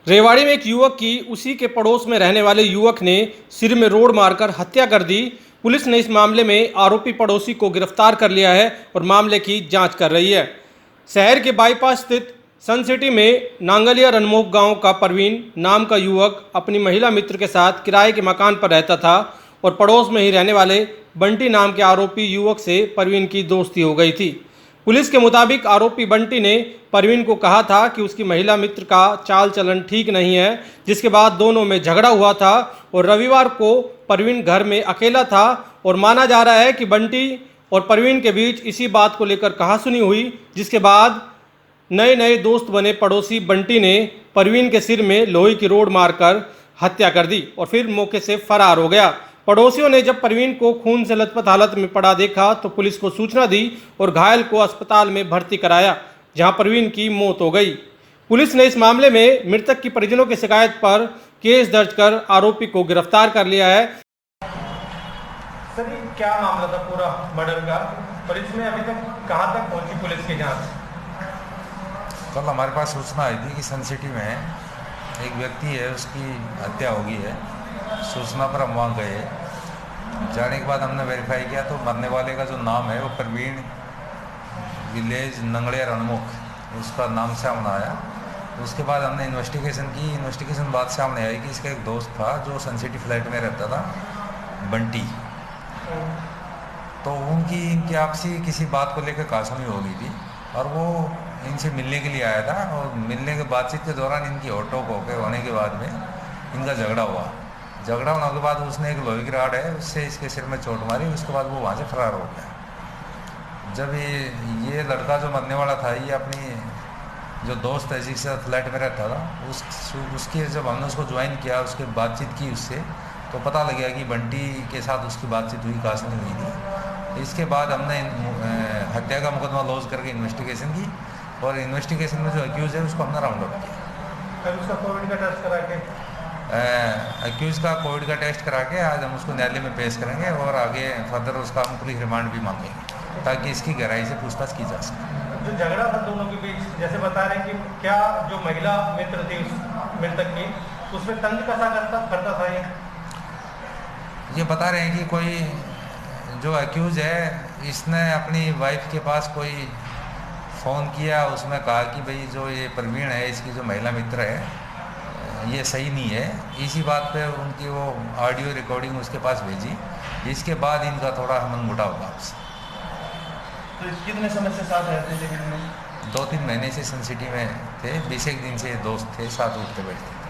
रेवाड़ी में एक युवक की उसी के पड़ोस में रहने वाले युवक ने सिर में रोड मारकर हत्या कर दी। पुलिस ने इस मामले में आरोपी पड़ोसी को गिरफ्तार कर लिया है और मामले की जांच कर रही है। शहर के बाईपास स्थित सन सिटी में नांगलिया रनमोक गांव का परवीन नाम का युवक अपनी महिला मित्र के साथ किराए के मकान पर रहता था और पड़ोस में ही रहने वाले बंटी नाम के आरोपी युवक से परवीन की दोस्ती हो गई थी। पुलिस के मुताबिक आरोपी बंटी ने परवीन को कहा था कि उसकी महिला मित्र का चाल चलन ठीक नहीं है, जिसके बाद दोनों में झगड़ा हुआ था और रविवार को परवीन घर में अकेला था और माना जा रहा है कि बंटी और परवीन के बीच इसी बात को लेकर कहासुनी हुई, जिसके बाद नए नए दोस्त बने पड़ोसी बंटी ने परवीन के सिर में लोहे की रोड मारकर हत्या कर दी और फिर मौके से फरार हो गया। पड़ोसियों ने जब परवीन को खून से लथपथ हालत में पड़ा देखा तो पुलिस को सूचना दी और घायल को अस्पताल में भर्ती कराया, जहां परवीन की मौत हो गई। पुलिस ने इस मामले में मृतक की परिजनों की शिकायत पर केस दर्ज कर आरोपी को गिरफ्तार कर लिया है। सर, ये क्या मामला था पूरा मर्डर का और इसमें अभी तक कहां तक पहुंची पुलिस की जांच? कल हमारे पास सूचना आई थी कि सन सिटी में एक व्यक्ति है, उसकी हत्या हो गई है। सूचना पर हम वहाँ गए। जाने के बाद हमने वेरीफाई किया तो मरने वाले का जो नाम है वो परवीन विलेज नंगड़िया रणमुख, उसका नाम सामने आया। उसके बाद हमने इन्वेस्टिगेशन की। इन्वेस्टिगेशन बाद सामने आई कि इसका एक दोस्त था जो सन सिटी फ्लैट में रहता था, बंटी। तो इनकी आपसी किसी बात को लेकर कहासुनी हो गई थी और वो इनसे मिलने के लिए आया था और मिलने के बातचीत के दौरान इनकी ओटोक होने के बाद में इनका झगड़ा हुआ। झगड़ा होने के बाद उसने एक लोहे की रॉड है उससे इसके सिर में चोट मारी। उसके बाद वो वहाँ से फरार हो गया। जब ये लड़का जो मरने वाला था, ये अपनी जो दोस्त है जिसके साथ फ्लैट में रहता था, उसकी जब हमने उसको ज्वाइन किया, उसके बातचीत की उससे, तो पता लग गया कि बंटी के साथ उसकी बातचीत हुई, कहासुनी हुई थी। इसके बाद हमने हत्या का मुकदमा लॉन्च करके इन्वेस्टिगेशन की और इन्वेस्टिगेशन में जो अक्यूज़ है उसको हमने राउंड अप किया। उसका कोविड का टेस्ट करा के अक्यूज़ का कोविड का टेस्ट करा के आज हम उसको न्यायालय में पेश करेंगे और आगे फर्दर उसका हम पुलिस रिमांड भी मांगेंगे ताकि इसकी गहराई से पूछताछ की जा सके। जो झगड़ा था दोनों के बीच, जैसे बता रहे हैं कि क्या जो महिला मित्र थी उस मृतक की, उसमें तंज कसा करता था ये बता रहे हैं कि कोई जो अक्यूज़ है, इसने अपनी वाइफ के पास कोई फ़ोन किया, उसमें कहा कि भाई जो ये परवीन है, इसकी जो महिला मित्र है ये सही नहीं है। इसी बात पे उनकी वो ऑडियो रिकॉर्डिंग उसके पास भेजी। इसके बाद इनका थोड़ा मनमुटाव हुआ आपसे। तो कितने समय से साथ रहते थे? 2-3 महीने से सन सिटी में थे। 20 एक दिन से दोस्त थे, साथ उठते बैठते।